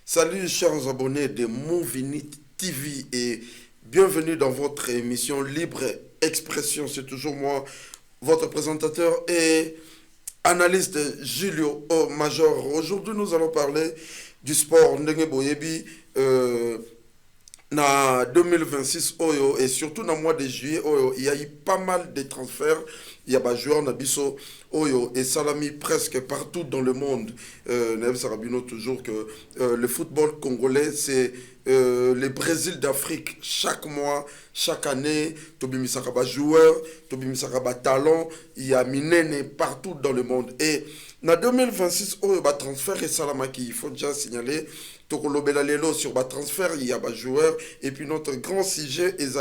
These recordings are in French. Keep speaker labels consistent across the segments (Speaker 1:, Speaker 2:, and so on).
Speaker 1: Salut chers abonnés de Movinit TV et bienvenue dans votre émission Libre Expression. C'est toujours moi, votre présentateur et analyste Julio O Major. Aujourd'hui, nous allons parler du sport Ndenge Boyebi. Na 2026 oyo et surtout dans le mois de juillet oyo il y a eu pas mal de transferts. Il y a des joueurs nabiso oyo et salami presque partout dans le monde. Naïf Sarabino toujours que le football congolais c'est le Brésil d'Afrique. Chaque mois, chaque année, Tobi Misakaba joueur, Tobi Misakaba talent, il y a Minene partout dans le monde. Et en 2026 oyo ba transfert et salamaki, il faut déjà signaler Tokolobela Lelo sur le transfert, il y a des joueurs. Et puis notre grand sujet est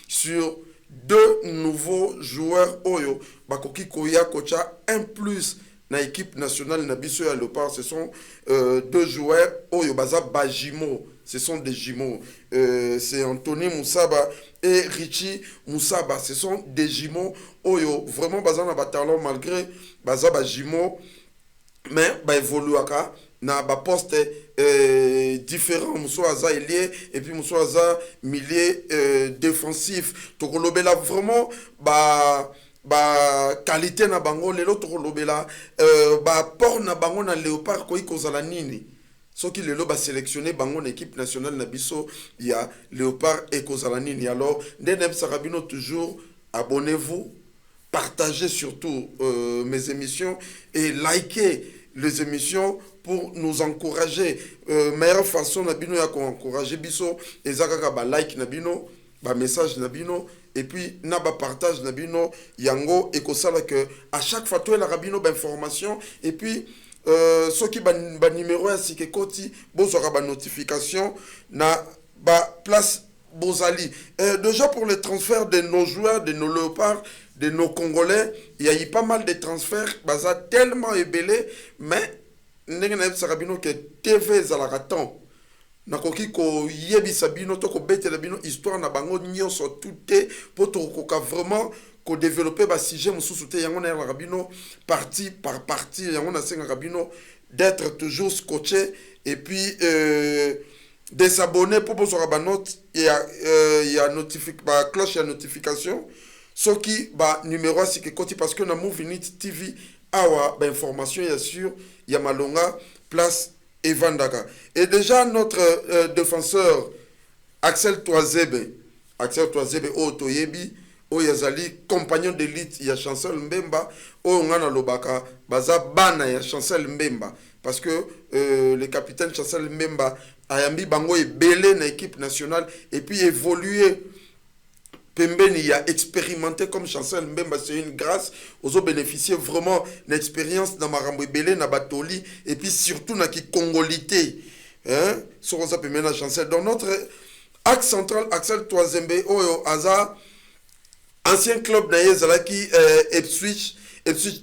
Speaker 1: sur deux nouveaux joueurs. Oyo, Bakoki Koya Kocha, un plus na équipe nationale Nabiso et Alopar. Ce sont deux joueurs. Oyo Baza Bajimo. Ce sont des jumeaux. C'est Anthony Moussaba et Richie Moussaba. Ce sont des jumeaux. Oyo, vraiment Baza na talent malgré Baza Bajimo. Mais ba évolue na ba poste différent muso aza ailier et puis muso aza milieu défensif tokolobela vraiment ba qualité na bango lelo tokolobela ba port na bango na léopard ko ikozala nini soki lelo ba sélectionner bango na équipe nationale na biso ya léopard et kozala nini. Alors ndene Sarabino toujours abonnez-vous, partagez surtout mes émissions et likez les émissions pour nous encourager. Meilleure façon nabino ya encourager biso ezakaka ba like nabino, ba message nabino et puis na ba partage nabino yango ekosala que à chaque fois toi la rabino ba information et puis soki ba numéro ya sikekoti bozora ba notification na ba place Bozali. Déjà pour les transferts de nos joueurs, de nos léopards, de nos Congolais, il y a eu pas mal de transferts, baza tellement ébélé, mais ndenge na Sarabino que TV zalaraton. Nakoki ko yebi sabino to ko betela bino histoire na bango nyonso touté pour to ko vraiment ko développer ba sujet mususu te yango na rabino partie par partie yango na senga rabino d'être toujours scotché et puis de s'abonner pour pouvoir ba note il y a ba cloche ya notification ce qui ba numéro c'est que côté parce que na Movinit TV awa ba information ya sûr ya malonga place Evandaka et déjà notre défenseur Axel Toazebe Otoyebi Oyazali compagnon d'élite ya Chancel Mbemba o ngana lobaka baza bana ya Chancel Mbemba parce que le capitaine Chancel Mbemba ayambi bango ebele na équipe nationale et puis évoluer Pembeni a expérimenté comme Chancel Mbemba, c'est une grâce aux autres bénéficier vraiment d'expérience dans Marambo ebele na batoli et puis surtout na ki congolité hein sur ça Pembeni Chancel dans notre axe central Axel Toazembe oyo aza ancien club na yezalaki Ipswich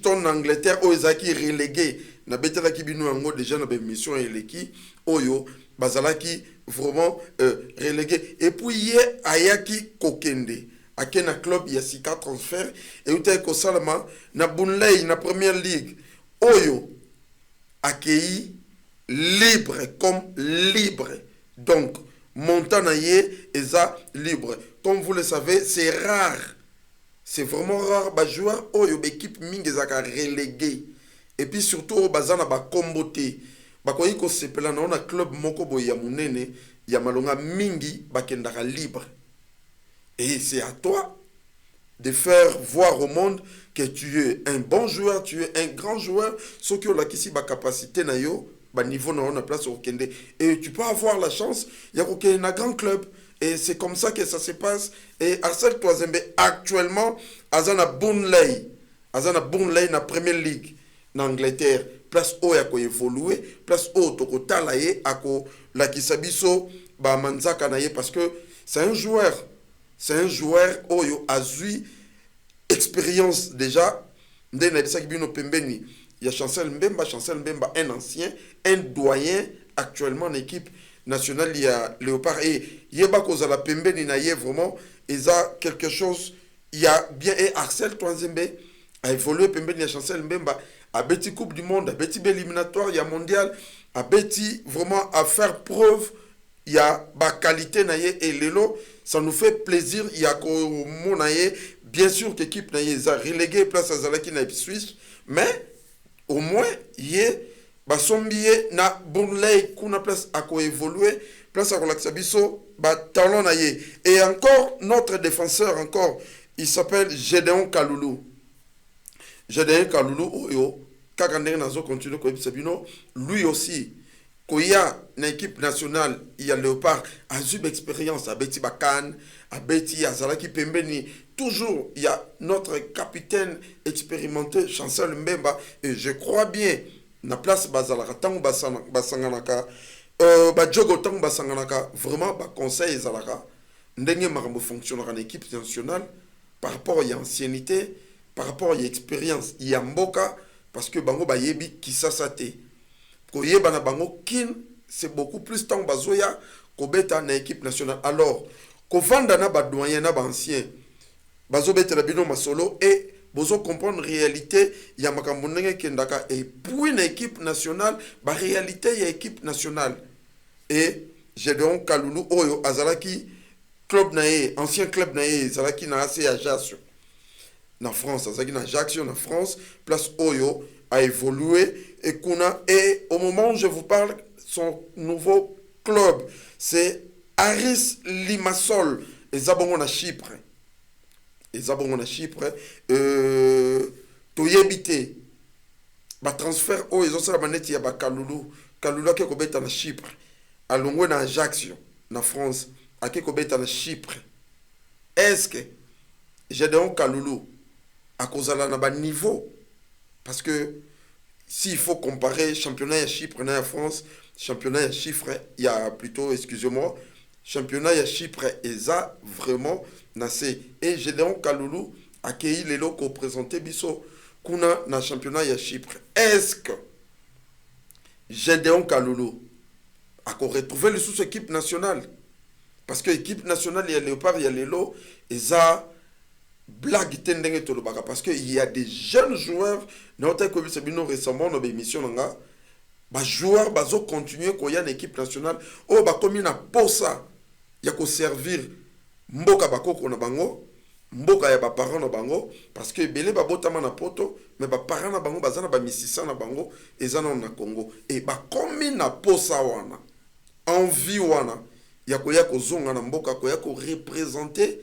Speaker 1: ton Angleterre oyo ezaki relégué na betelaki bino yango déjà na mission eleki oyo bazalaki vraiment relégué et puis ye ayaki kokende akena club ya sika transfert et uta ko salama na Bunley na première ligue oyo akei libre comme libre donc Montana ye eza libre comme vous le savez c'est rare, c'est vraiment rare ba joueur oyo l'équipe mingi ezaka relégué et puis surtout bazana ba komboté bakoyi ko sepela na club moko boye ya munene ya malonga mingi bakendaka libre et c'est à toi de faire voir au monde que tu es un bon joueur, tu es un grand joueur, ce qui ont la kisi ba capacité na yo ba niveau na on place au kende et tu peux avoir la chance ya ko na grand club et c'est comme ça que ça se passe et Axel Toazembe actuellement azana Burnley na Premier League en Angleterre place où ya ko évoluer place où to ko tala ye ako la kisabiso ba manzaka na ye parce que c'est un joueur oyo azui expérience déjà ndena bisaki bino pembeni il y a Chancel Mbemba un ancien un doyen actuellement en équipe nationale il y a Léopard et yeba kozala pembeni na ye vraiment eza quelque chose il y a bien et Axel Toazembe a évolué pembeni ya Chancel Mbemba à Betty Coupe du Monde, à Betty éliminatoire, il y a mondial, abeti vraiment à faire preuve il y a ba qualité na ye et lelo ça nous fait plaisir il y a ko mona ye bien sûr que équipe na ye za relégué place à Zalaki na Suisse mais au moins ye ba sombiye na bonlay kuna place à ko évoluer place à relaxa biso ba talon na ye et encore notre défenseur encore il s'appelle Gédéon Kaloulou. Gédéon Kaloulou oyo kaka ndenge nazo continue ko ebisabino lui aussi Koya, une équipe nationale, il y a Léopard, a eu l'expérience, à Betty Bakan, à Betty Azalaki Pembeni. Toujours, il y a notre capitaine expérimenté, Chancel Mbemba, et je crois bien, na place Bazalaka, Tango Basanganaka, Badjogo Tango Basanganaka, vraiment, conseil Zalaka, ndenge marambo fonctionne en équipe nationale, par rapport à l'ancienneté, par rapport à l'expérience, il y a Mboka, parce que Bango Bayebi qui s'assate. Koyeba na bango kin c'est beaucoup plus tant bazoya kobeta na équipe nationale alors kovanda na ba doyen na ba ancien bazo beta la bino masolo et bozo comprendre réalité ya makambo ndenge kendaka et puis na équipe nationale ba réalité ya équipe nationale et Gédéon Kaloulou oyo azalaki club na ye ancien club na ye azalaki na AC Ajaccio na France azalaki na Ajaccio na France place oyo a évolué et au moment où je vous parle, son nouveau club, c'est Aris Limassol, et Zabongon à Chypre. Et Zabongon à Chypre, Toyebite, ba transfert, oh, ils ont ça la manette, il y a ba Kaloulou, Kaloulou qui est kobeta na Chypre, à Longwe na Ajaccio, na France, à qui kobeta na Chypre. Est-ce que Gédéon Kaloulou, à cause de la niveau, parce que s'il faut comparer championnat à Chypre et à France, championnat à Chypre, il y a plutôt, excusez-moi, championnat à Chypre et ça vraiment nassé. Et Gédéon Kaloulou a accueilli les locaux présentés biso kuna na championnat à Chypre. Est-ce que Gédéon Kaloulou a retrouvé le sous-équipe nationale? Parce que l'équipe nationale, il y a Léopard, il y a Lélo, et ça blague tendenge tolobaka parce que il y a des jeunes joueurs n'ont comme c'est bien récemment dans l'émission nga ba joueurs bazo continuer ko ya équipe nationale oh ba comme na posa ya ko servir mboka bakoko na bango mboka ya ba parents na bango parce que belé ba botama na poto mais ba parents na bango bazana ba misisa na bango ezana na Congo et ba comme na posa wana envie wana ya ko zonga na mboka ko ya ko représenter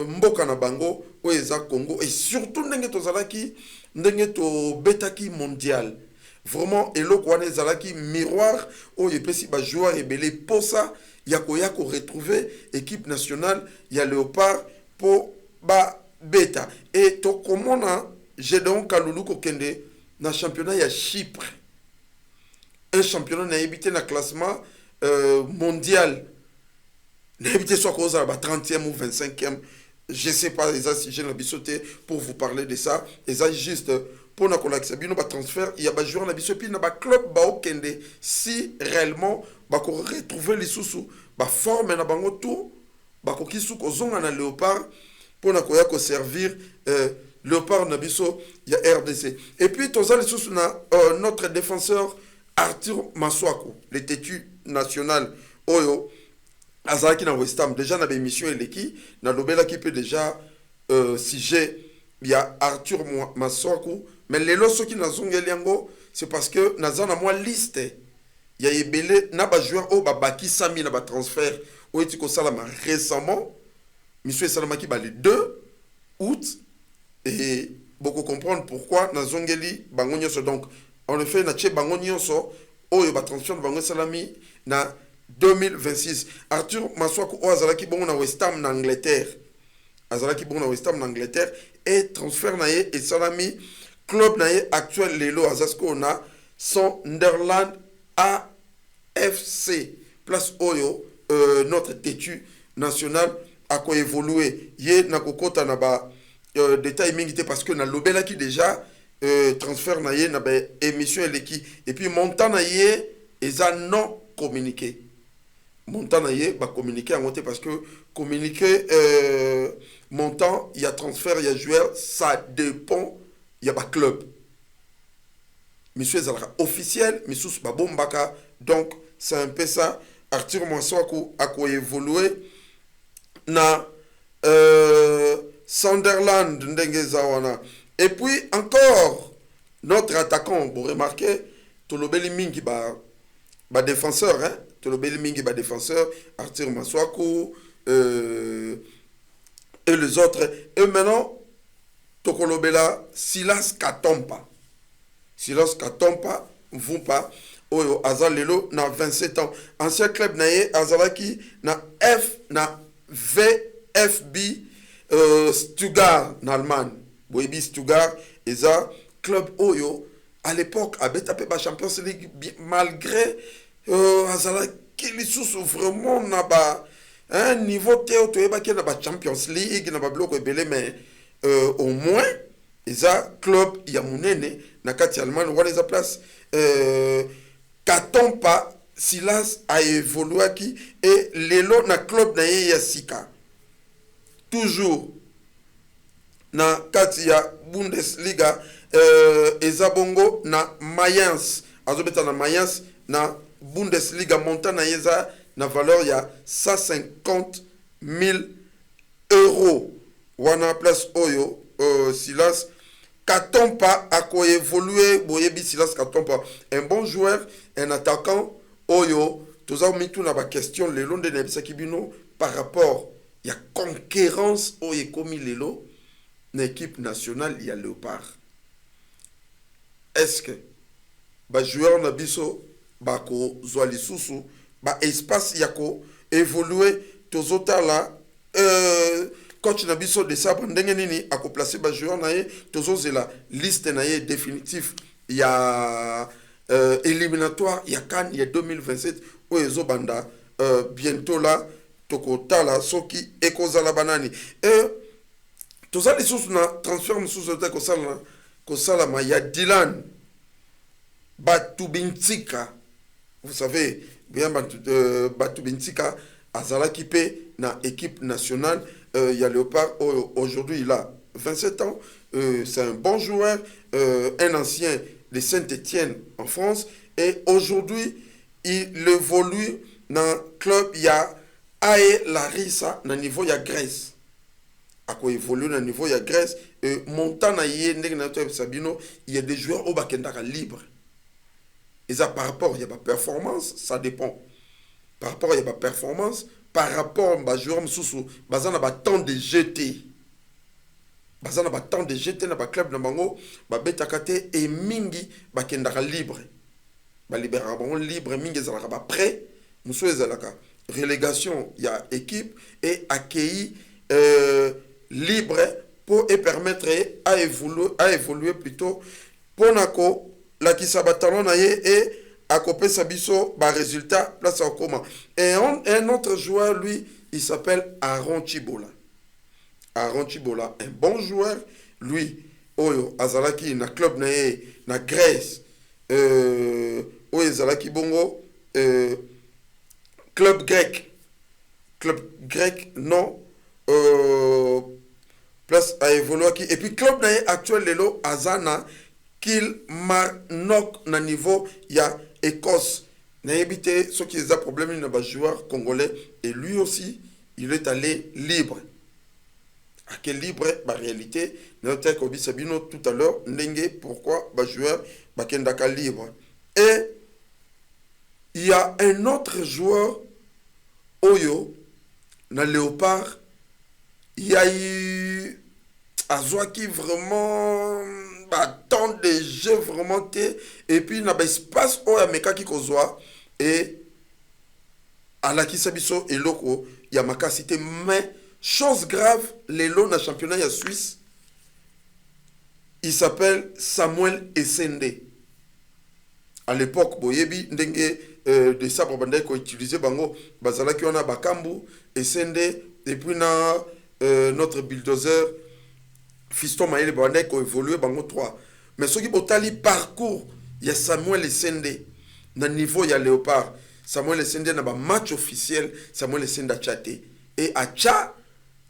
Speaker 1: mboka na bango oeza Congo et surtout ndenge tozalaki ndenge to betaki mondial vraiment eloko wana ezalaki miroir oyo epesi ba joueur ebele posa ya ko retrouver équipe nationale ya Léopard po ba beta et to komona Gédéon Kaloulou ko kende na championnat ya Chypre un championnat na habité na classement mondial. N'habitez soit cause à 30e ou 25e. Je ne sais pas si j'ai l'habitude pour vous parler de ça. Et ça, juste pour nous transfert, il y a des joueurs qui ont un club kende si réellement retrouver les sous forme na bango tout qui sous na Léopard pour nous servir Léopard na biso il y a RDC. Et puis tous les sous notre défenseur Arthur Maswaku, le têtu national Oyo. Azalaki na West Ham déjà na émission eleki na lobela qui peut déjà si j'ai il y a Arthur Maswaku mais les lots qui na zongeli yango c'est parce que naza na moi liste il y a ebele na ba joueur au ba baki 100 000 na ba transfert au etiko salama récemment monsieur Salamaki ba le 2 août et beaucoup comprendre pourquoi na zongeli bango nyonso donc en effet na tche bango nyonso oyo ba transfert bango salami na 2026. Arthur Maswaku azalaki bon na West Ham en Angleterre. Azalaki bon na West Ham en Angleterre et transfert na ye et salami club na ye actuel lelo azasko na Sunderland AFC. Place oyo notre têtu national a ko évoluer. Ye na kokota na ba détail mingi parce que na lobela ki déjà transfert na ye na ba émission eleki et puis montant na ye eza non communiqué. Montant na ye ba communiquer en parce que communiquer montant il y a transfert il y a joueur ça dépend il y a pas club monsieur ezalaka officiel misusu babombaka. Donc c'est un peu ça. Arthur Mwaso ako évolué na Sunderland ndenge zawana. Et puis encore notre attaquant, vous remarquez, tolobeli mingi ba défenseur, hein, tolobeli mingi ba défenseur, Arthur Maswaku et les autres. Et maintenant tokolobela Silas Katompa. Silas Katompa Mvumpa oyo azalelo na 27 ans. Ancien club naye azalaki na VfB Stuttgart en Allemagne. Boyebi Stuttgart eza club oyo à l'époque avait tapé la Champions League malgré azalaki lisusu vraiment na ba un niveau théo toyebaki na ba Champions League na ba bloc ebele, mais au moins eza club ya munene na kati ya Allemagne wana eza place Katompa Silas a évolué qui et lelo na club na ye ya sika toujours na kati ya Bundesliga ezabongo na Mayence azobeta na Mayence na Bundesliga montana yeza na valeur ya 150 000 euros wana place oyo Silas Katompa a évolué boyebi Silas Katompa un bon joueur, un attaquant oyo toza mitu na ba question lelo nde na bisaki bino par rapport ya concurrence oyo komi lelo na équipe nationale ya Léopard. Est-ce que ba joueur na biso bako zwa lisusu ba espace yako évoluer tozotala coach na biso de sabre ndenge nini ako placer ba joueur na ye tozozela liste na ye définitif ya éliminatoire ya CAN ya 2027 oyo ezobanda bientôt là tokotala soki ekozala banani toza lisusu na transfert mosusu te kosalama ya Dylan Batubintsika. Vous savez bien Batubintsika azalaki pe na équipe nationale ya Léopard. Aujourd'hui il a 27 ans, c'est un bon joueur, un ancien de Saint-Étienne en France, et aujourd'hui il évolue dans club ya Ae Larissa na niveau ya Grèce. Ako évolue na niveau ya Grèce et montant na yé ndenge na to Sabino, il y a des joueurs au bakendaka libre. Et ça par rapport il y a pas performance, ça dépend. Par rapport il y a pas performance, par rapport ba joueur msusu bazana ba temps de jeter. Bazana ba temps de jeter na ba club na bango ba betakate et mingi bakendaka libre. Ba libéra bango libre mingi zalaka ba prêt, musu ezalaka relégation il y a équipe et accueilli libre pour et permettre à évoluer plutôt pour nako la qui sabatalon et à copier sa biso ba résultat place en comment. Et un autre joueur lui il s'appelle Aaron Chibola. Aaron Chibola, un bon joueur, lui oyo azalaki na club na Grèce oyo azalaki bongo club grec non place à évoluer qui et puis club actuel lelo azana Kilmarnock na niveau ya Écosse na évité ceux qui ont problème na ba joueur congolais et lui aussi il est allé libre. À quel libre ba réalité notre Kobi Sabino tout à l'heure ndenge pourquoi ba joueur ba kendaka libre. Et il y a un autre joueur Oyo na Léopard, il y a eu Azoa qui vraiment tant de jeux vraiment et puis il y a un espace où il y a meka qui kozwa et à la kisabiso et loko il y a maka cité mais chose grave les lots na championnat ya Suisse il s'appelle Samuel Essende. À l'époque boyebi ndenge de sabre bandai ko utiliser bango bazala ki wana bakambu Essende et puis na notre bulldozer Fiston Maël bandai ko évoluer bango 3 mais ce qui botali parcours il y a Samuel Essende na niveau ya Léopard. Samuel Essende na ba match officiel Samuel Essende a chaté et a cha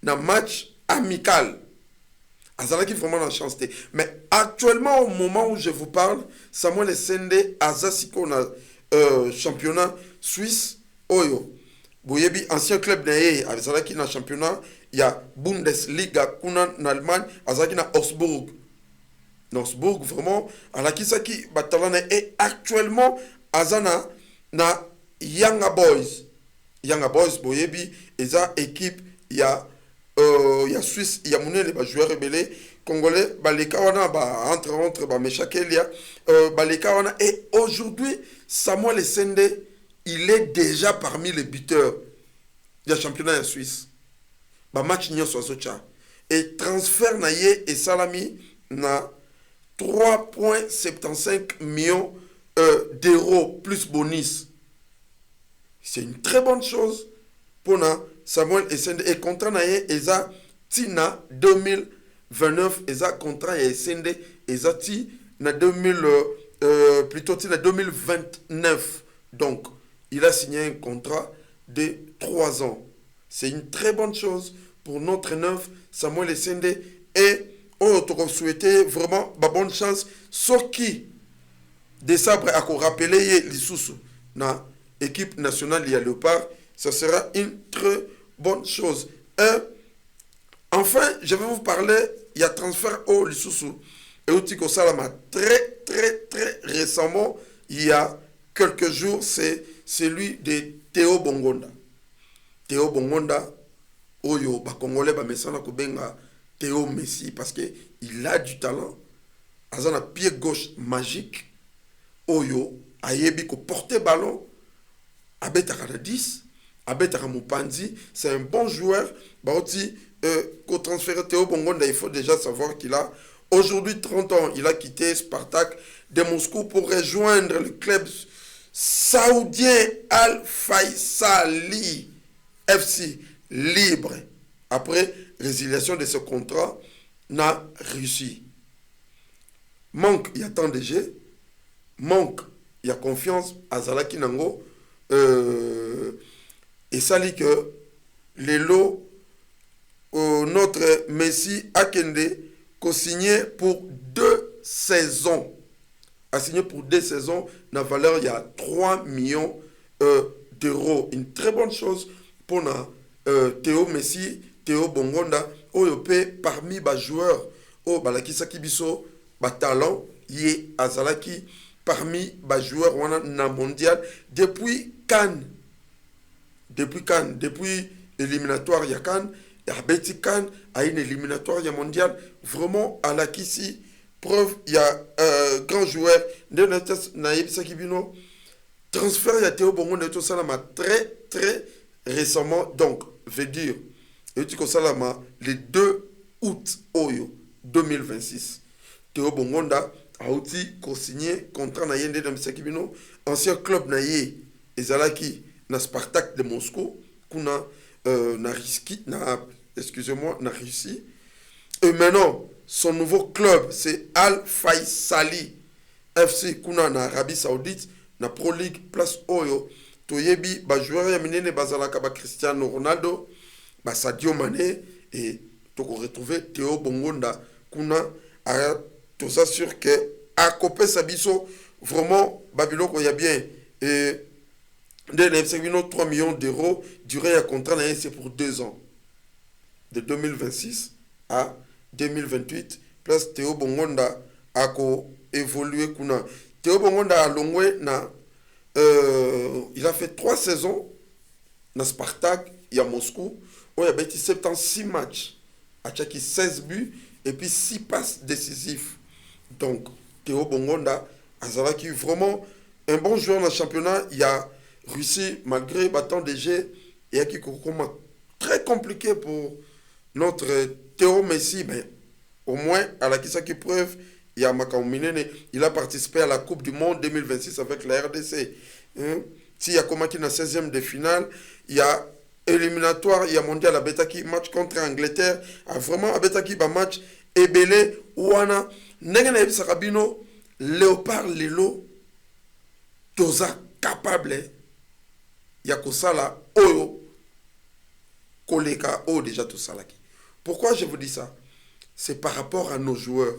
Speaker 1: na match amical azalaki vraiment la chance te. Mais actuellement, au moment où je vous parle, Samuel Essende azasiko na championnat suisse oyo. Boyebi ancien club na ye azalaki na championnat ya Bundesliga kuna en Allemagne, azalaki na Augsburg. Augsburg vraiment alakisaki batalana et actuellement azana na Yanga Boys. Yanga Boys boyebi eza équipe ya Suisse ya munene ba joueur rebelle congolais baleka wana ba entre ba Meshakelia baleka wana et aujourd'hui Samuel Essende il est déjà parmi les buteurs du championnat en Suisse. Ba match nyonso azocha et transfert na ye et salami na 3,75 millions d'euros plus bonus. C'est une très bonne chose pour Samuel Essende. Et contrat na ye eza tina 2029 eza contrat ya Essende eza ti na 2029. Donc, il a signé un contrat de 3 ans. C'est une très bonne chose pour notre neuf Samuel Essende et on te souhaiter vraiment bonne chance. Ce qui décembre à rappeler l'Issoussou na équipe nationale ya Léopard, ça sera une très bonne chose. Enfin, je vais vous parler, il y a transfert au l'Issoussou et au Tiko Salama très récemment, il y a quelques jours, c'est celui de Théo Bongonda. Théo Bongonda, oyo ba Congolais ba mesana ko benga Théo Messi parce que il a du talent. Azana pied gauche magique. Oyo ayebi ko porter ballon. Abetaka na 10, abetaka Mupanzi, c'est un bon joueur. Bah aussi ko transférer Théo Bongonda, il faut déjà savoir qu'il a aujourd'hui 30 ans, il a quitté Spartak de Moscou pour rejoindre le club saoudien Al Faisali FC libre. Après résiliation de ce contrat, n'a réussi. Manque, il y a tant de jeux. Manque, il y a confiance à Zalaki Nango. Et ça dit que les lots, notre Messi Akende, qu'on signé pour 2 saisons. A signé pour 2 saisons, la valeur il y a 3 millions d'euros. Une très bonne chose pour Théo Messi, Théo Bongonda, Oyopé parmi les joueurs, Balaki Sakibiso, talent, Yé Azalaki, parmi les joueurs na mondial, depuis Cannes. Depuis l'éliminatoire, il y a Cannes, il y a Betty Cannes, il y a une éliminatoire, il y a mondial, vraiment, à la Kissi, preuve, il y a grand joueur, Naïb Sakibino, transfert, il y a Théo Bongonda, tout ça, très récemment, donc, veut dire, le 2 août 2026, Théo Bongonda a aussi signé contrat na yende na Sakibino, ancien club na ye ezalaki na Spartak de Moscou, kuna na Russie. Et maintenant, son nouveau club, c'est Al Faisali FC kuna na Arabie Saoudite, na Pro League place Oyo. Toyebi, joueur ya minene bazalaka ba Cristiano Ronaldo, ba Sadio Mané, et toko retrouver Théo Bongonda kuna a tout ça sûr que à copé Sabiso vraiment Babylone il y a bien et de 3 millions d'euros durée à contrat c'est pour 2 ans de 2026 à 2028 place Théo Bongonda a évolué kuna Théo Bongonda a longé na il a fait 3 saisons na Spartak et à Moscou où il a bâti 76 matchs a chaque 16 buts et puis 6 passes décisives. Donc Théo Bongonda azalaki vraiment un bon joueur dans le championnat. Il a réussi malgré tant de jeux et qui comment très compliqué pour notre Théo Messi, mais au moins à la qui preuve il y a Makaouminene, il a participé à la Coupe du Monde 2026 avec la RDC. S'il y a comment qui dans 16e de finale, il y a éliminatoire, il y a mondial à Betaki match contre Angleterre, a vraiment à Betaki match Ebele Ouana Nengana Ebisa Rabino Léopard Lelo Toza capable Yakosala Oyo Koleka O déjà tout ça là. Pourquoi je vous dis ça? c'est par rapport à nos joueurs.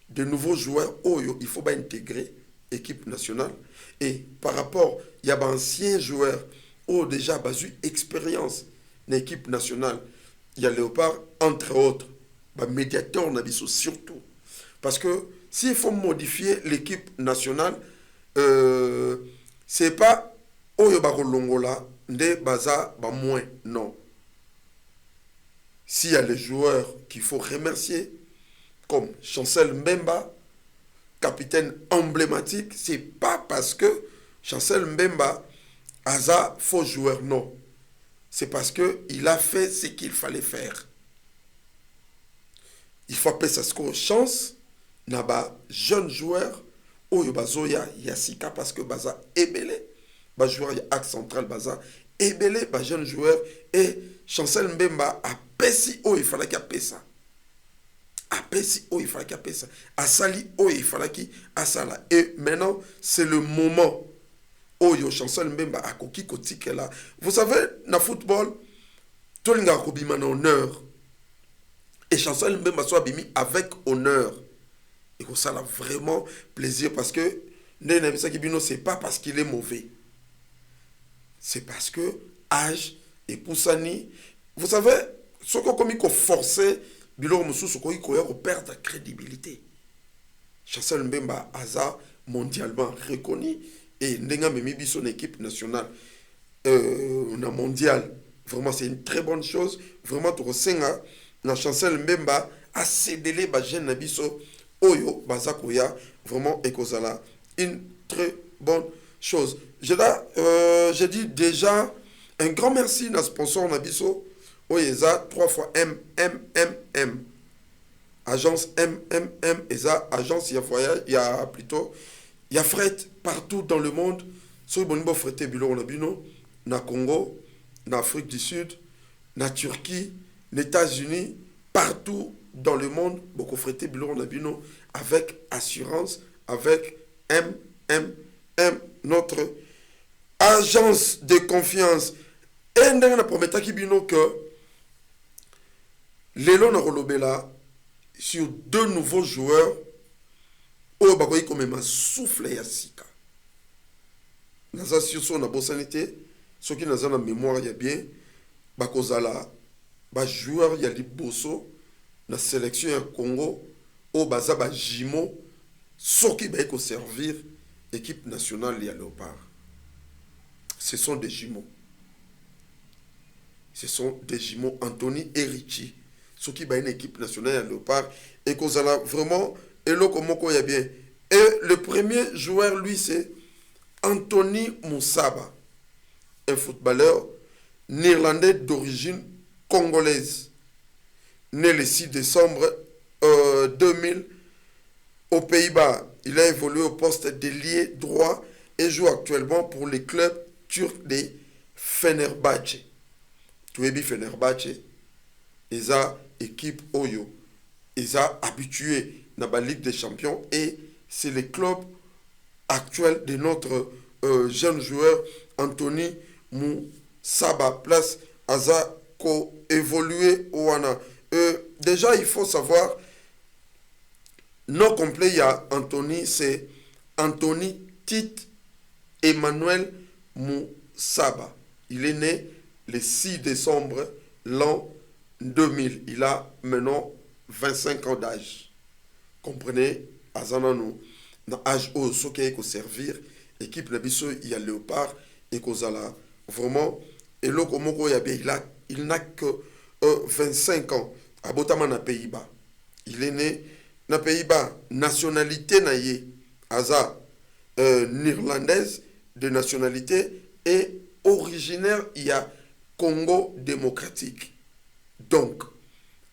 Speaker 1: De nouveaux joueurs, oh, il faut pas intégrer équipe nationale. Et par rapport, il y a d'anciens joueurs, oh, déjà, eu expérience dans l'équipe nationale. Il y a Léopard, entre autres, médiateur, on a dit surtout. Parce que s'il faut modifier l'équipe nationale, c'est pas Oyo Longola, de Baza, moins, non. S'il y a les joueurs qu'il faut remercier, comme Chancel Mbemba, capitaine emblématique, c'est pas parce que Chancel Mbemba a faux joueur, non. C'est parce qu'il a fait ce qu'il fallait faire. Il faut appeler ça chance. Naba jeune joueur, Oyo Bazoya Yassika, parce que Baza Ebele, joueur axe central Baza Ebele, jeune joueur, et Chancel Mbemba a Pessi, oh, il fallait qu'il y ait ça. A Pessi, oh, il fallait qu'il y ait ça. A Sali, oh, il fallait qu'il y ait ça. Et maintenant, c'est le moment. Oh, yo, Chancel Mbemba a koki kotike là. Vous savez, dans le football, tout le monde a un honneur. Et Chancel Mbemba soit bimi avec honneur. Et ça a vraiment plaisir parce que c'est pas parce qu'il est mauvais. C'est parce que âge et Poussani, vous savez, ce qu'on a forcé, Bilor Moussou, ce qu'on a perdre la crédibilité. Chancel Mbemba Aza mondialement reconnu et Ndenga Memibi son équipe nationale on a mondial. Vraiment, c'est une très bonne chose. Vraiment, tu ressens na Chancel Mbemba a cédé les jeune Nabiso Oyo Bazakoya. Vraiment, Ekozala. Une très bonne chose. J'ai dit déjà un grand merci à sponsor Nabiso. Oyeza 3 fois MMMM. Agence MMM. Eza agence, il y a voyage, il y a plutôt, il y a fret partout dans le monde. Sur le bon fret bureau na Congo, na Afrique du Sud, na Turquie, les États-Unis, partout dans le monde, beaucoup fret bureau avec assurance, avec MMM, notre agence de confiance. Et on a promis que Lélo Narolobela, sur 2 nouveaux joueurs, au Bagoy comme un souffle Yassika. Naza sur son abossanité, ceux qui n'ont la mémoire, il y a bien, Bakozala, joueur, il y a Liboso, la sélection à Congo, au Baza, Jimo, ceux qui vont servir l'équipe nationale, il y a Léopard. Ce sont des jumeaux. Ce sont des jumeaux, Anthony et Richie. Ceux qui ont une équipe nationale à Léopard. Et qu'on a vraiment. Et là, comment il y a bien. Et le premier joueur, lui, c'est Anthony Moussaba. Un footballeur néerlandais d'origine congolaise. Né le 6 décembre 2000 aux Pays-Bas. Il a évolué au poste d'ailier droit et joue actuellement pour les clubs turcs de Fenerbahçe. Tu es Fenerbahçe. Ils ont équipe Oyo. Ils ont habitué dans la Ligue des Champions et c'est le club actuel de notre jeune joueur Anthony Moussaba. Place Aza ko évolué Ouana. Déjà, il faut savoir, nom complet, il y a Anthony, c'est Anthony Tite Emmanuel Moussaba. Il est né le 6 décembre l'an 2000. Il a maintenant 25 ans d'âge. Comprenez, Azanano, dans l'âge où ce qui est servir, équipe Nabiso, il y a Léopard et Kozala. Vraiment, et là, il n'a que 25 ans. À Botaman, à Pays-Bas. Il est né dans Pays-Bas. Nationalité, naïe. Aza, néerlandaise de nationalité et originaire, il y a Congo démocratique. Donc,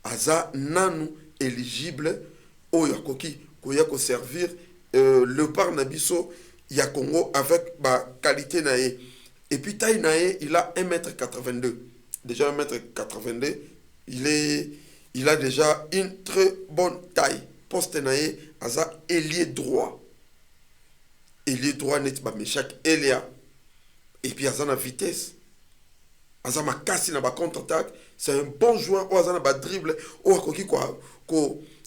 Speaker 1: Aza nanu éligible au Yakoki, Koyako servir le par Nabiso, il y a Congo avec ma qualité naïe. Et puis taille naïe, il a 1m82. Déjà 1m82, il a déjà une très bonne taille. Poste naïe, Aza ailier droit. Ailier droit net, mais chaque Elia. Et puis Aza na vitesse. Aza ma casse na ba contre-attaque. C'est un bon joueur. Aza na ba dribble. Akoki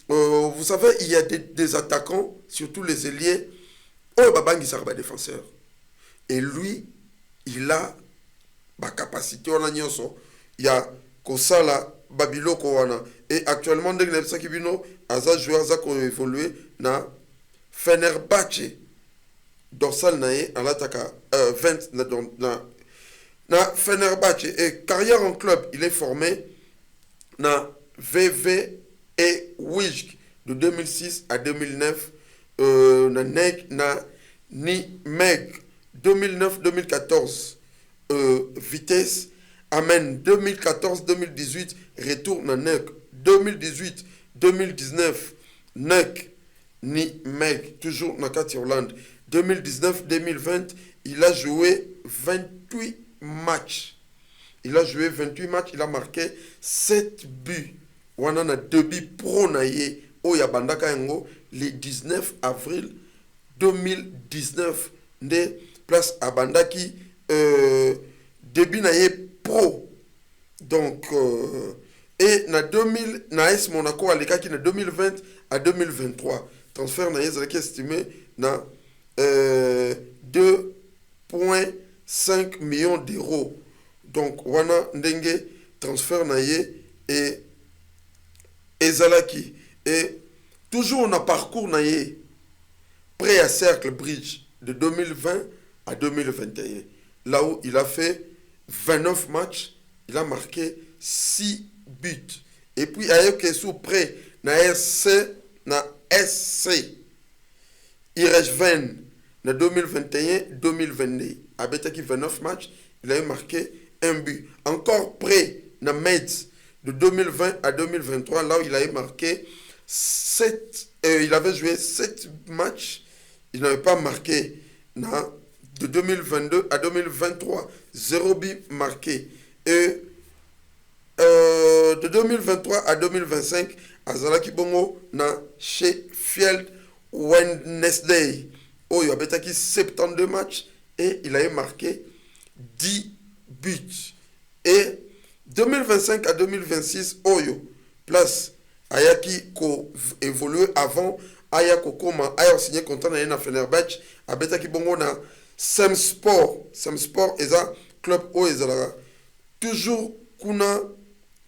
Speaker 1: vous savez, il y a des attaquants, surtout les ailiers, oh, babangi sarba défenseur. Et lui, il a la capacité, on a nyonso, il y a Kosala, Babiloko wana. Et actuellement, dès que les Kibino, Aza joueur qui ont évolué, na Fenerbahçe, dorsal nae, à l'attaque 20, na Fenerbahçe. Et carrière en club, il est formé na VV et Wijk de 2006 à 2009, na Nek, na Nimeg 2009-2014, Vitesse, Amen 2014-2018, retourne à Nek 2018-2019, Nek, Nimeg, toujours na Kat Hollande. 2019-2020, il a joué 28 matchs. Il a joué 28 matchs, il a marqué 7 buts. On a 2 buts pro naye au Yabandaka Yango le 19 avril 2019. De place à Bandaki début naye pro. Donc et na 2000 na S Monaco à l'écart qui na 2020 à 2023. Transfert naye qui estimé na 2,5 millions d'euros. Donc, wana ndenge transfert naye et ezalaki. Et toujours on a parcours naye prêt à Cercle Bridge de 2020 à 2021. Là où il a fait 29 matchs, il a marqué 6 buts. Et puis, ailleurs que sous prêt na SC, Iresven, en 2021-2022, avec 29 matchs, il a marqué un but. Encore près, dans Metz, de 2020 à 2023, là où il a marqué 7, il avait joué 7 matchs, il n'avait pas marqué. De 2022 à 2023, 0 but marqué. Et de 2023 à 2025, Azalaki Bongo, na Sheffield Wednesday. Oh, il a fait 72 matchs et il a marqué 10 buts. Et 2025 à 2026, Oyo, place Ayaki ko évolué avant Ayako Koma, Ayo signé contrat na Fenerbahçe, Abetaki Bongo na Semspor est un club au Ezara. Toujours Kuna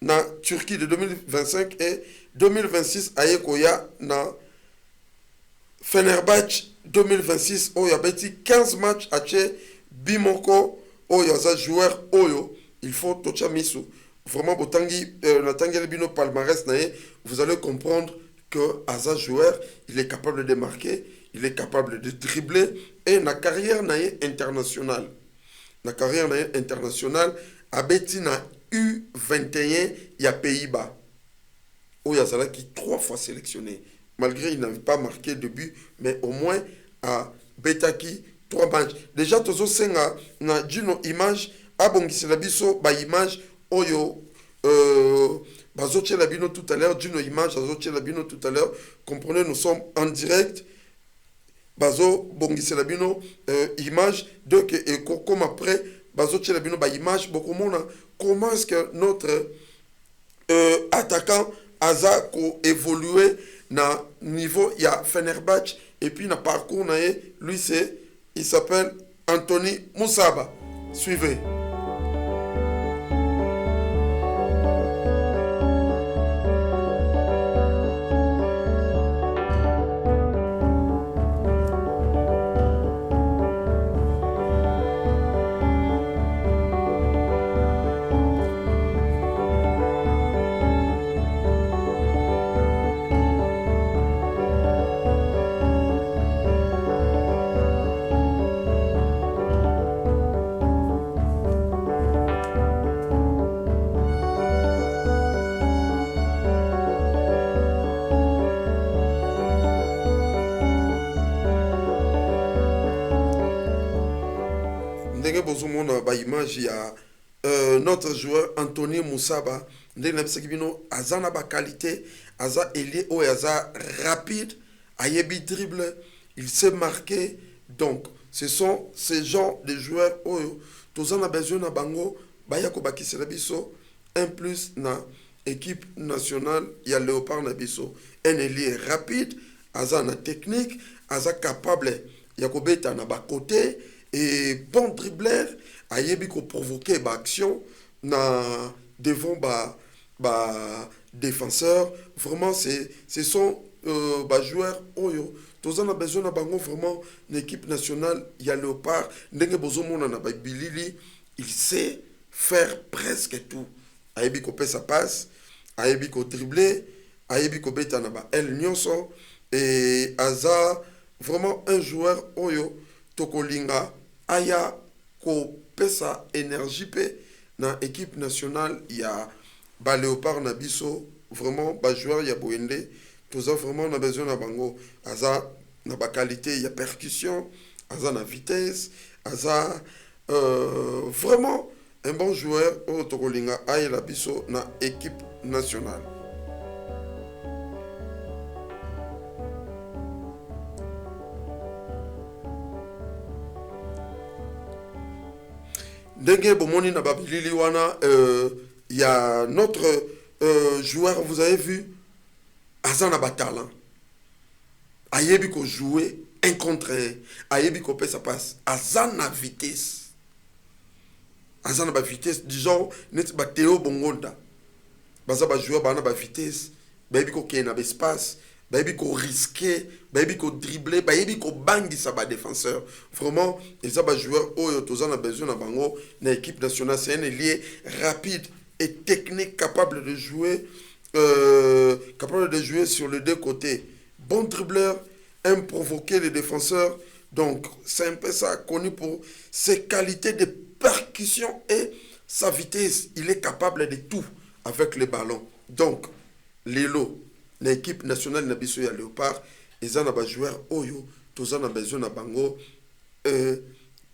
Speaker 1: na Turquie de 2025 et 2026 Ayako ya na Fenerbahçe 2026, il y a 15 matchs à Tché, Bimoko, il y a un joueur, il faut Tocha Misu. Vraiment, palmarès, vous allez comprendre que un joueur, il est capable de démarquer, il est capable de dribbler, et la carrière internationale. La carrière internationale, à Betina U21, il y a Pays-Bas. Il y a Zala qui 3 fois sélectionné. Malgré il n'avait pas marqué de but, mais au moins à Betaki 3 matchs. Déjà, Tozo Senga, na Juno image, abongisi la biso, ba image, oyo, bazoche la bino tout à l'heure, Juno image, bazoche la bino tout à l'heure. Comprenez, nous sommes en direct. Bazo bongisi la bino image, donc, et comme après, bazoche la bino, ba image, beaucoup mona. Comment est-ce que notre attaquant Aza ko évolué na niveau il y a Fenerbahçe et puis na parcours na lui c'est il s'appelle Anthony Moussaba. Suivez. Image, il y a notre joueur Anthony Moussaba. Azana ba qualité, Aza ailier ou Aza rapide, Ayebi dribble, il sait marquer. Donc, ce sont ces genres de joueurs où tous on a besoin de bango, Bayako Bakiselabiso, un plus na équipe nationale ya Léopard na biso un ailier rapide aza na technique aza capable ya kobeta na ba côté et bon dribbleur ayebi ko provoquer ba action na devant ba défenseur vraiment ce sont ba joueurs oyo tous on a besoin na bango vraiment une équipe nationale ya Léopard ndenge bozomona na ba bilili il sait faire presque tout ayebi ko pesa passe ayebi ko dribbler ayebi ko beta na ba el nyonso et aza vraiment un joueur oyo tokolinga aya ko pesa énergie pe na équipe nationale ya ba Léopard na biso vraiment ba joueur ya boende toza vraiment na besoin na bango aza na ba qualité ya percussion aza na vitesse aza vraiment un bon joueur oyo tokolinga aya la biso na équipe nationale. Ndenge bomoni na babilili wana il y a notre joueur, vous avez vu, Azana Batalan. Ayebi ko jouer un contre un. Ayebi ko pe sa passe. Azana vitesse. Azana ba vitesse. Disons, net ba Théo Bongonda. Baza ba joueur ba na ba vitesse. Bayebi ko kena ba espace. Bayebi ko risquer. Bayebi ko dribbler. Bayebi ko bangi sa ba défenseur. Vraiment, ils ont ba joueur oyo tozan a besoin na bango na équipe nationale. C'est un ailier rapide et technique capable de jouer sur les deux côtés. Bon dribbleur, aime provoquer les défenseurs. Donc, c'est un peu ça, connu pour ses qualités de percussion et sa vitesse. Il est capable de tout avec les ballons. Donc, Lelo, l'équipe nationale Nabiso ya Léopard, ils ont un joueur Oyo, tous en a besoin de Bango.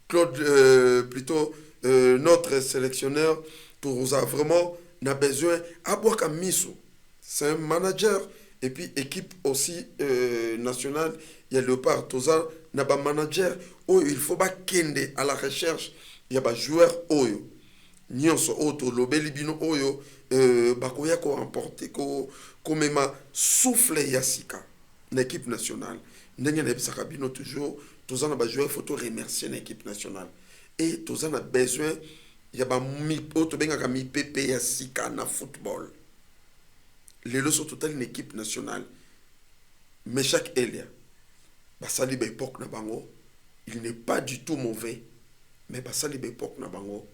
Speaker 1: Claude, plutôt, notre sélectionneur, tous a vraiment n'a besoin Abouaka Miso. C'est un manager et puis équipe aussi nationale. Il y a Léopard, Toza, n'a pas manager. Oh, il faut pas kende à la recherche. Il y a pas joueur Oyo. Nyonso Oto, Lobelibino Oyo, Bakoya ko emporté, ko mema souffle Yassika, l'équipe nationale. N'engue ne Sakabino toujours, Toza n'a pas joueur, il faut te remercier l'équipe nationale. Et Toza n'a besoin. Il y a mi PP Yassika na football. Les leçons total une équipe nationale. Mais chaque Elia, Basali Bepok na bango, il n'est pas du tout mauvais. Mais Basali Bepok na bango,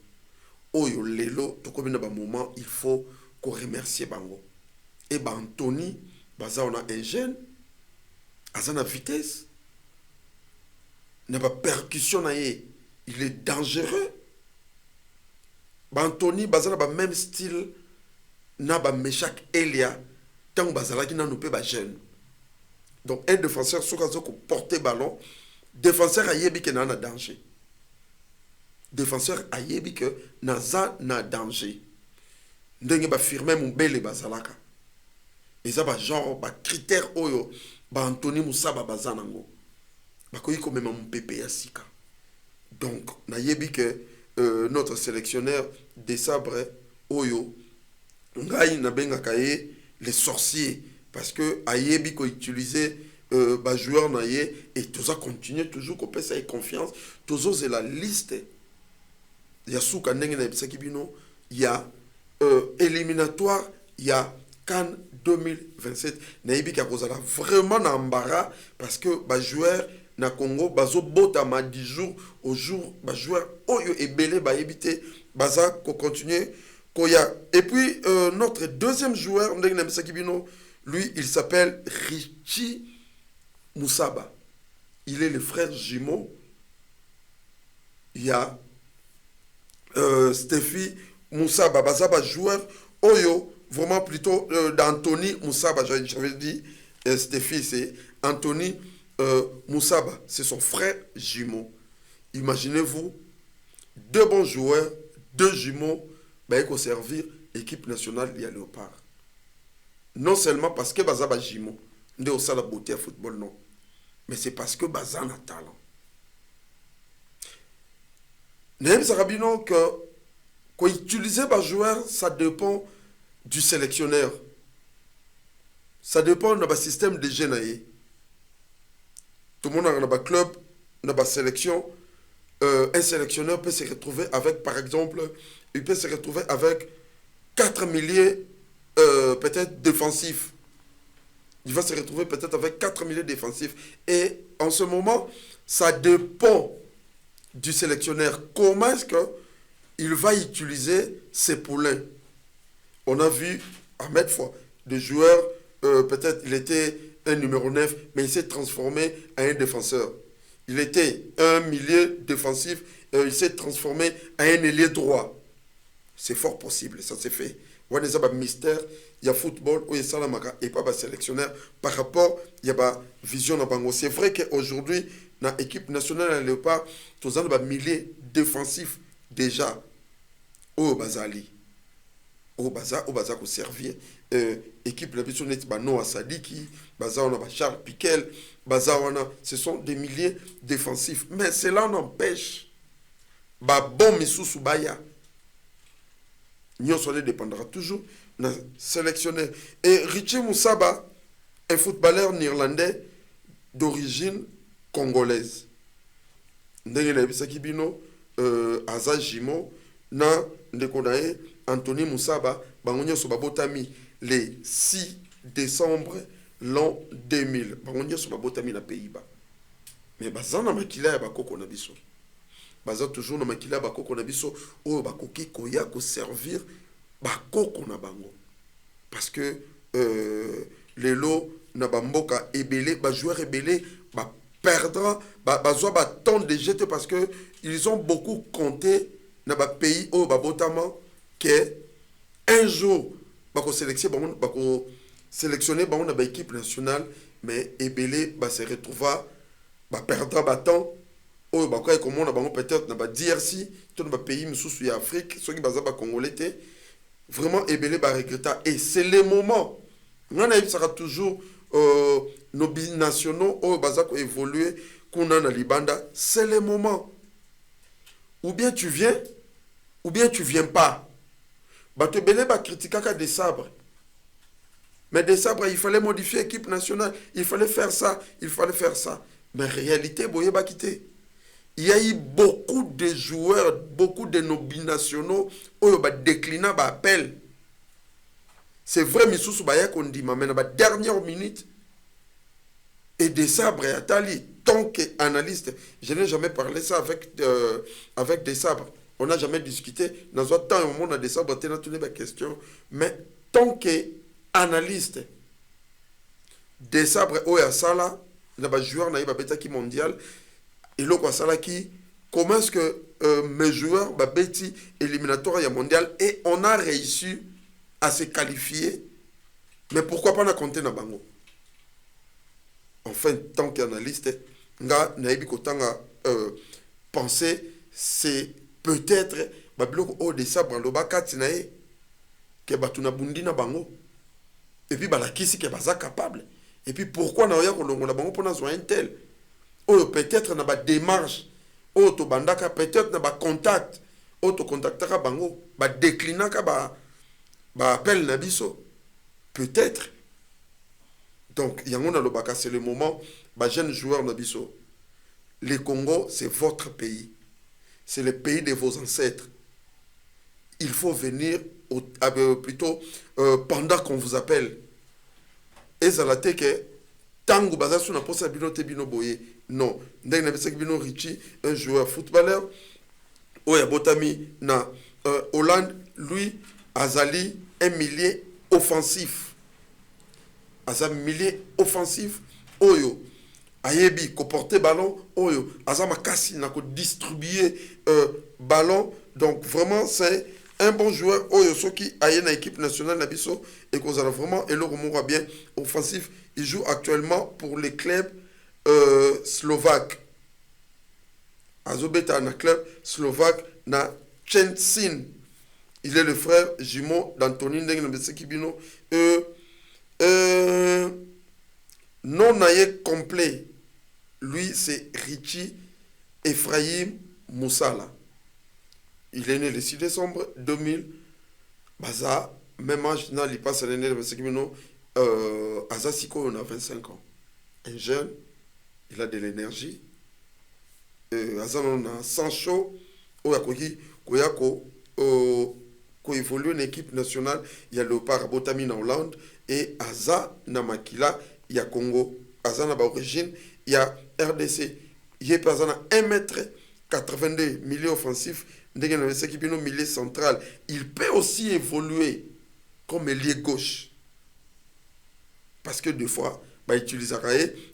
Speaker 1: Oyo Lelo, tout comme dans moment, il faut qu'on remercie bango. Et ben Anthony, Baza on a un jeune, Azana vitesse, n'a pas percussion na ye, il est dangereux. Anthony Bazala ba même style na ba Meshak Elia tant Bazala qui n'a nous pas jeune. Donc un défenseur sokazo ko porter ballon, défenseur ayebi que na danger. Défenseur ayebi que na danger. Ndenge ba firmer mon belle Bazalaka. Et ça ba genre ba critère oyo ba Anthony Musaba bazanango. Ba koyi ko même mon pépé ya sika. Donc na yebi que notre sélectionneur des sabres Oyo ngai na benga kaye les sorciers parce que ayebi ko utiliser ba joueur na ye et tous a continuer toujours ko pesa et confiance tous c'est la liste ya suka ndenge na bisaki bino ya éliminatoire ya CAN 2027 na yebi ka kozala vraiment na embarras parce que ba joueur na Congo bazo botama 10 jours au jour ba joueur oyo ebele ba yebité baza ko continuer koya et puis notre deuxième joueur lui il s'appelle Richie Musaba, il est le frère jumeau il y a Steffi Musaba baza ba joueur oyo vraiment plutôt d'Anthony Musaba j'avais dit Steffi c'est Anthony Musaba, c'est son frère jumeau. Imaginez-vous, deux bons joueurs, deux jumeaux, bah, ils servir l'équipe nationale de Léopard. Non seulement parce que Baza ba jumeau, on aussi la beauté à football, non. Mais c'est parce que Baza a talent. Nous savons que quand utiliser un joueur, ça dépend du sélectionneur. Ça dépend de système de jeu. Tout le monde a un club, une sélection. Un sélectionneur peut se retrouver avec, par exemple, il peut se retrouver avec 4 milliers peut-être défensifs. Il va se retrouver peut-être avec 4 milliers défensifs. Et en ce moment, ça dépend du sélectionneur. Comment est-ce qu'il va utiliser ses poulains? On a vu à maintes fois des joueurs, peut-être il était un numéro 9, mais il s'est transformé en un défenseur. Il était un milieu défensif, il s'est transformé en un ailier droit. C'est fort possible, ça s'est fait. Il y a un mystère, il y a football, il y a Salamaka, et pas sélectionneur par rapport, il y a vision dans Bango. C'est vrai qu'aujourd'hui, dans l'équipe nationale à Léopard, tous un milieu défensif déjà au Bazali. Au Baza ko servir. Équipe la vision net Noah Sadiki, Baza on a Charles Piquel, Baza on a, ce sont des milliers défensifs. Mais cela n'empêche, bon Missou Baya. Nyon dépendra toujours d'un sélectionneur. Et Richie Moussaba, un footballeur néerlandais d'origine congolaise. Ndenge na bisaki bino Aza Jimo na ndekonae Anthony Moussaba bangonyo so babotami le 6 décembre l'an 2000. Bangonyo so babotami na Pays-Bas. Mais bazana makila ya bakoko na biso. Baza toujours na makila bakoko na biso o bakoki koya ko servir bakoko na bango. Parce que lelo na bamboka ebele ba joueur ebele ba perdra bazwa ba temps de jeter parce que ils ont beaucoup compté na ba pays au babotama que un jour bako sélectionner bango na ba équipe nationale mais ebele ba se retrouva ba perdra ba temps oh bah quoi comment on a peut-être na ba DRC tout na ba pays misusu ya Afrique ceux qui baza ba congolais vraiment ebele ba regretta et c'est le moment on a sera toujours nos binationaux oh baza ko évoluer kuna na libanda c'est le moment ou bien tu viens ou bien tu viens pas ba te belé ba critiquer ka des sabres mais des sabres il fallait modifier l'équipe nationale il fallait faire ça mais en réalité boye ba quitter. Il y a eu beaucoup de joueurs, beaucoup de nos binationaux, qui ont décliné l'appel. C'est vrai, Missou Baya qu'on dit, mais à la dernière minute, et des sabres et Atali, tant qu'analyste, je n'ai jamais parlé ça avec des sabres. On n'a jamais discuté. Dans un temps, on a des sabres, on a toutes les questions. Mais tant qu'analyste, des sabres, il y a ça là, il y a des joueurs, il y a des mondial. Et là, comment est-ce que mes joueurs bêtis éliminatoires mondial et on a réussi à se qualifier, mais pourquoi pas na compter na bango? Enfin, tant qu'analyste, nga naibi kotanga penser c'est peut-être babiloko o de sabre lo bakati na e ke batuna bundi na bango et puis balakisi ke baza capable et puis pourquoi na oya kolongola bango pona zo un tel. Oh, peut-être na ba démarche oh to bandaka peut-être na ba contact oh to contactaka bango ba déclinaka ba appel na biso peut-être donc yango na lobaka c'est le moment ba jeune joueur na biso le Congo c'est votre pays c'est le pays de vos ancêtres il faut venir plutôt pendant qu'on vous appelle et ça la que tango baza suna posa bino te bino boye non ndenge na bisaki bino Richie un joueur footballeur oya botami na Hollande lui azali un milieu offensif azam milieu offensif oyo ayebi ko porter ballon oyo azama kasi na ko distribuer ballon donc vraiment c'est un bon joueur oyo soki aye na équipe nationale na biso et qu'on a vraiment et le remora bien offensif. Il joue actuellement pour les clubs slovaques. Azobeta na club slovaque na Szczecin. Il est le frère jumeau d'Anthony Ndengna. Non naïe complet. Lui c'est Richie Ephraim Moussala. Il est né le 6 décembre 2000. Baza même âge na li passe l'année de Sekimino Azasiko on a 25 ans. Un jeune, il a de l'énergie. Azan on a sans chaud oyakoki koyako ko évolue une équipe nationale, il y a le par Botami en Hollande et Aza na Makila, il y a Congo, Aza na ba origine, il y a RDC. Il y a pas 1m82 milieu offensif, milieu central. Il peut aussi évoluer comme ailier gauche. Parce que des fois, il utilise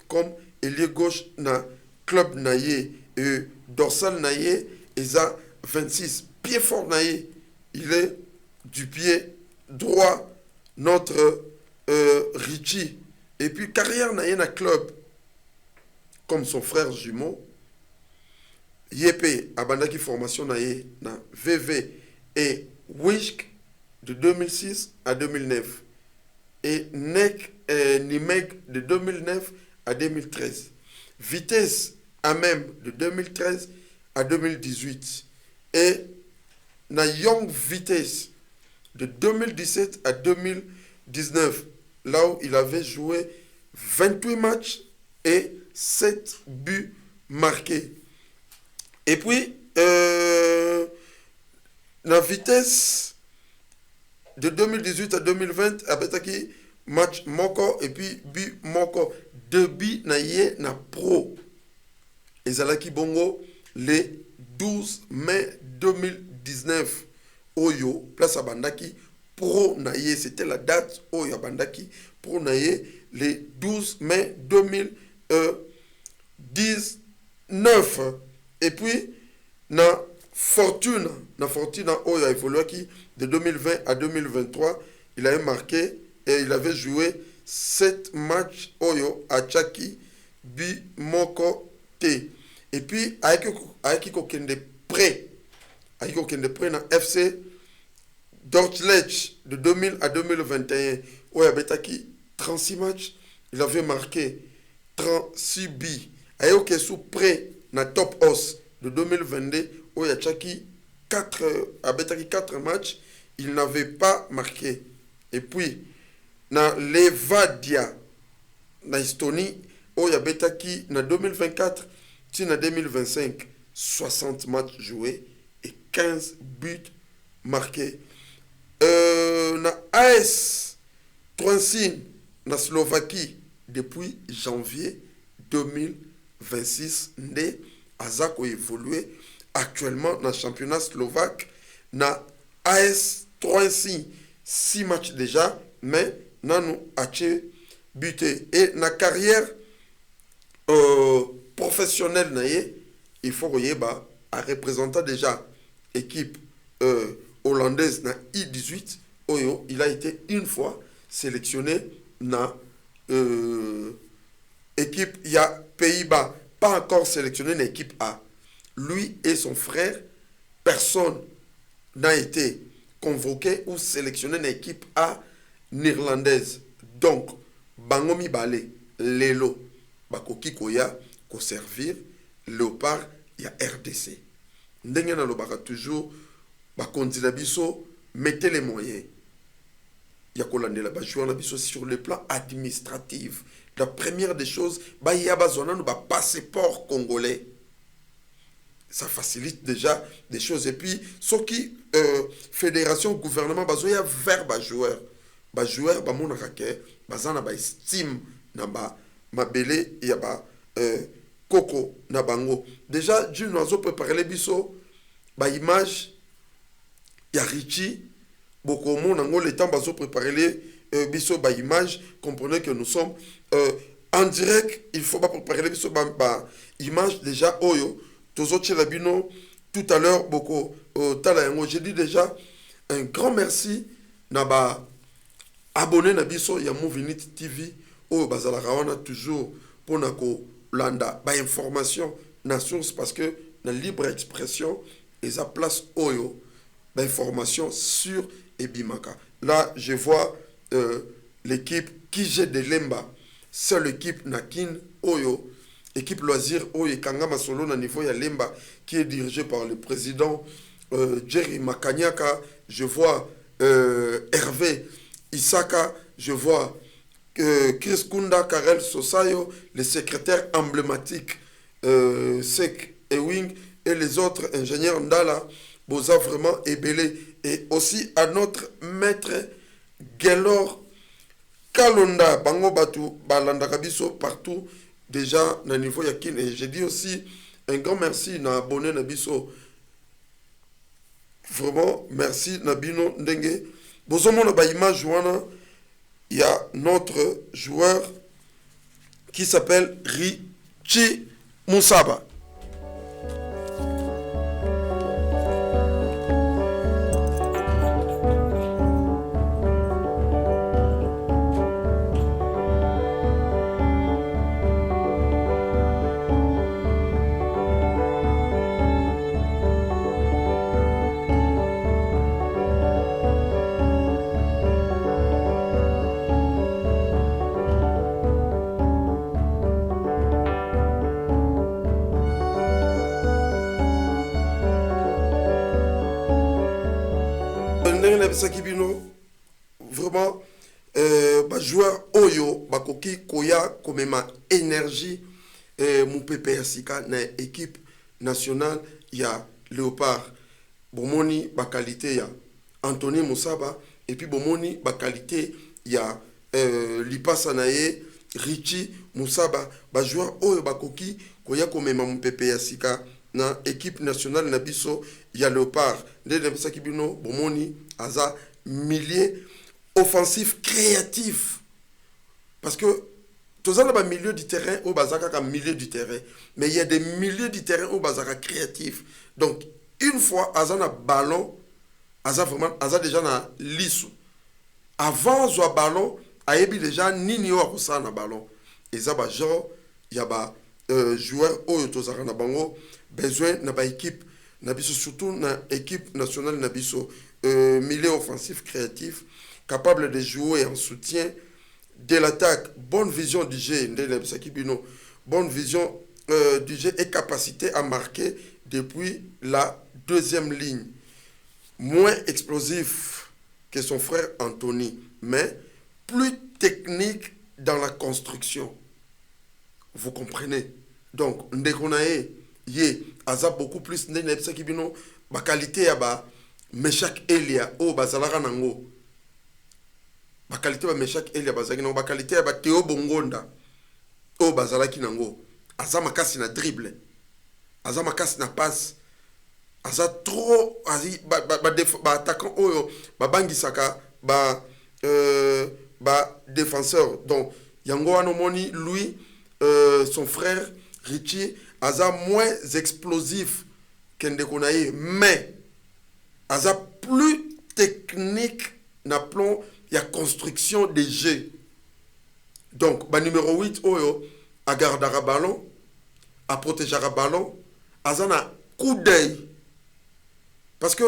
Speaker 1: comme ailier gauche na club naïe et dorsal naïe et ça 26 pied fort naïe. Il est du pied droit notre Richie et puis carrière naïe na club comme son frère jumeau. Yépé abandaki formation naïe na VV et Wishk de 2006 à 2009 et NEC Nimeg de 2009 à 2013. Vitesse à même de 2013 à 2018 et na Young Vitesse de 2017 à 2019 là où il avait joué 28 matchs et 7 buts marqués. Et puis la vitesse de 2018 à 2020 abetaki match moko et puis but moko 2 buts na ye na pro ezalaki bongo le 12 mai 2019 oyo place abandaki pro na ye, c'était la date oyo abandaki pro na ye le 12 mai 2019 et puis na fortune oyo a évolué qui de 2020 à 2023 il avait marqué et il avait joué 7 matchs oyo à Chaki bi moko te et puis avec kokende prêt na FC Dordrecht de 2000 à 2021 oyo abetaki 36 matchs il avait marqué 36 buts ayoke sous prêt na Top Os de 2022 où il y a 4 matchs, il n'avait pas marqué. Et puis, dans Levadia, en Estonie, où il y a Betaki, en 2024, en 2025, 60 matchs joués et 15 buts marqués. Dans AS Troncine, en Slovaquie, depuis janvier 2026, Azako évolué actuellement dans le championnat slovaque na AS 3-6 matchs déjà mais nous ache buté et na carrière professionnelle naie il faut que à représentant déjà équipe hollandaise na I18 oyo il a été une fois sélectionné na équipe il y a Pays-Bas pas encore sélectionné une équipe A. Lui et son frère, personne n'a été convoqué ou sélectionné une équipe A néerlandaise. Donc, Bangomi Balé, Lelo, Bakoki Koya, ko servir, Léopard, il y a RDC. Ndenge na lobaka toujours, Bakondila biso, mettez les moyens. Il y a kolandela ba jouer na biso sur le plan administratif. La première des choses, il y a besoin de passeport congolais. Ça facilite déjà des choses. Et puis, ce qui, fédération, gouvernement, il y a vers les joueurs. Les joueurs, ils ont estime, ma belé, il y a coco, na bango. Déjà, d'une oiseau peut parler biso, image, il y a Richie, beaucoup de monde, le temps, bazo préparer les biso, image, comprenez que nous sommes en direct, il faut pas préparer les biso, image déjà, oyo. Tout à l'heure, beaucoup, j'ai dit déjà un grand merci naba abonné na biso ya Movinit TV au bazala rawana toujours pour nako landa ba information na source parce que la libre expression et a place oyo ba information sur Ebimaka. Là, je vois l'équipe Kije de Lemba, seule équipe Nakin oyo équipe loisir Oye Kangama Solo na niveau ya Lemba qui est dirigée par le président Jerry Makanyaka. Je vois Hervé Isaka, je vois Chris Kunda, Karel Sosayo, les secrétaires emblématiques, Sek Ewing et les autres ingénieurs Ndala, Boza vraiment ébélé. Et aussi à notre maître Gelor Kalonda, Bango Batu, Balanda Kabiso, partout, déjà, na niveau yakin. Et j'ai dit aussi un grand merci na abonné Nabiso. Vraiment, merci Nabino Ndenge. Bozomona ba image wana, il y a notre joueur qui s'appelle Richie Moussaba. Vraiment, joueur Oyo, Bakoki, Koya, Komema, énergie, mon PPSika, na équipe nationale, il y a Léopard, Bomoni, qualité, il y a Anthony Moussaba, et puis Bomoni, qualité, il y a Lipa Sanaye, Richie Moussaba, joueur Oyo, Bakoki, Koya, Komema, mon PPSika, na équipe nationale na biso ya Léopard nde na bisaki bino bomoni aza milieu offensif créatif parce que tous na ba milieu du terrain au bazaka ka milieu du terrain mais il y a des milieux du terrain au bazaka créatif donc une fois aza na ballon aza vraiment aza déjà na lisu avant zo ballon ayebi déjà nini o akosa na ballon eza ba genre ya ba joueur oyo tozaka na bango besoin na ba équipe na biso surtout na équipe nationale na biso milieu offensif créatif capable de jouer en soutien de l'attaque, bonne vision du jeu, bonne vision du jeu et capacité à marquer depuis la deuxième ligne, moins explosif que son frère Anthony mais plus technique dans la construction, vous comprenez. Donc Ndekonae Ye aza beaucoup plus ndene bisa kibino ba qualité ya ba Meshak Elia o bazalaka nango ba qualité ba Meshak Elia bazaki nango ba qualité ya ba Théo Bongonda o bazalaki nango aza makasi na dribble aza makasi na passe aza trop azi ba attaquant oyo ba bangisaka ba défenseur donc yango wana moni lui son frère Richie aza moins explosif qu'Ndekonaye, mais aza plus technique na plan ya construction des jeux. Donc, ba numéro 8 oyo a gardera ballon, a protégera ballon, aza na coup d'œil. Parce que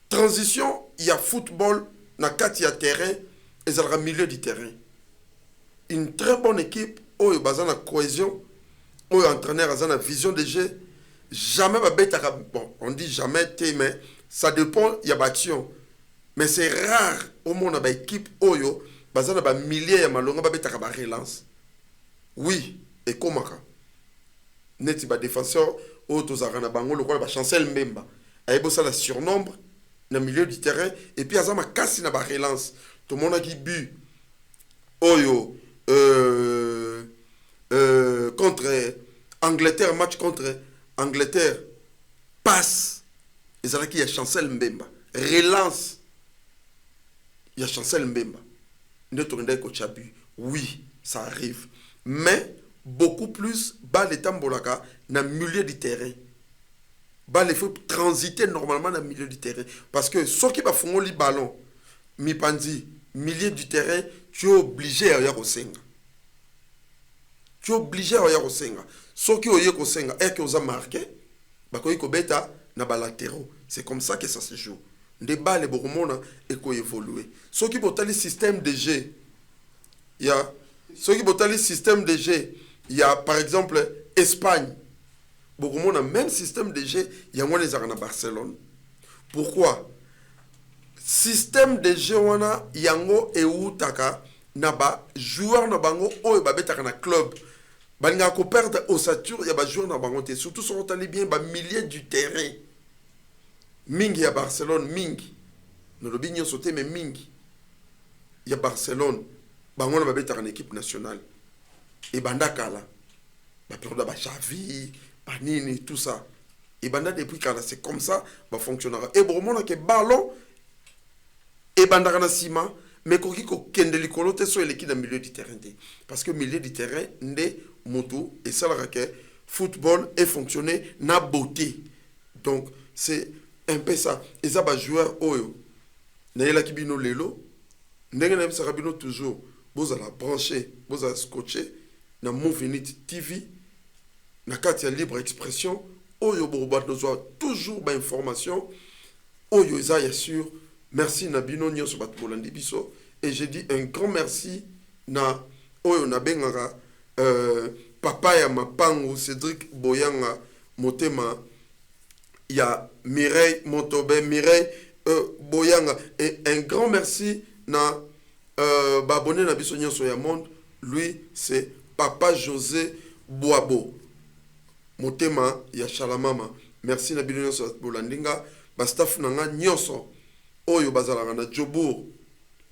Speaker 1: transition, il y a football na 4 ya terrain et ça sera milieu du terrain. Une très bonne équipe oyo baza na cohésion. Ou entraîneur a une vision de jeu jamais bon on dit jamais mais ça dépend il y a action mais c'est rare au monde ba équipe oyo bazana ba milliers ya malonga ba betaka ba relance oui et komaka neti ba défenseur o tozaka na bango lokola ba Chancel Mbemba ayebo ça la surnombre na milieu du terrain et puis azama kasi na ba relance tout le monde a qui but oyo contre Angleterre, match contre Angleterre, passe. Et c'est là qu'il y a Chancel Mbemba. Relance. Il y a Chancel Mbemba. Oui, ça arrive. Mais beaucoup plus, bas les tambolaka, dans le milieu du terrain. Bas il faut transiter normalement dans le milieu du terrain. Parce que ceux qui va faire le ballon, mi pandi, milieu du terrain, tu es obligé à y aller au Senga. Tu es obligé à y aller au Senga. Ceux qui ont eu au Senga et qui ont marqué, bakoyi ko beta na balatéraux. C'est comme ça que ça se joue. Des balles et boromona et ko évoluer. Ceux qui ont le système de jeu, il y a ceux qui ont le système de jeu, il y a par exemple Espagne. Boromona même système de jeu, il y a moins les arènes à Barcelone. Pourquoi? système de jeu wana yango eutaka na ba joueur na bango oyo babetaka na club balinga ko perdre ossature ya ba joueur na bango te, surtout sur otali bien ba milieu du terrain mingi ya Barcelone, mingi nolobi nyonso te mais mingi ya Barcelone bango na babetaka na équipe nationale et banda kala ba perdre ba Xavi ba nini tout ça et banda depuis kala c'est comme ça ba fonctionnera et bon mona ke ballon et banda na sima mais koki ko kende likolo te so eleki na milieu du terrain te, parce que milieu du terrain nde moto et ça la que football est fonctionné na beauté, donc c'est un peu ça et ça ba joueur oyo na yela kibino lelo ndenge na bisa kabino toujours bozala branché bozala scotché na Movinit TV na kati ya libre expression oyo bobat nous toujours ba information oyo eza ya sûr. Merci na bino nyonso bat bolandi biso et je dis un grand merci na oyo na bengaka papa ya mapangu Cédric Boyanga motema ya Mireille Motobe Mireille Boyanga et un grand merci na babonné na biso nyonso ya monde, lui c'est papa José Boabo motema ya Shalamama. Merci na bino nyonso bat bolandinga ba staff nanga nyonso oyo bazalaka na Djobour,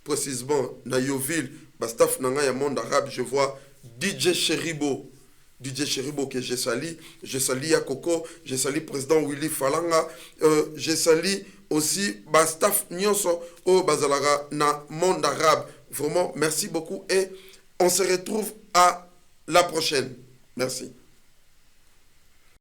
Speaker 1: précisément na Yoville, ba staff nanga ya monde arabe. Je vois DJ Cheribo que je salue ya Coco, je salue président Willy Falanga, je salue aussi ba staff nyonso oyo bazalaka na monde arabe. Vraiment merci beaucoup et on se retrouve à la prochaine. Merci.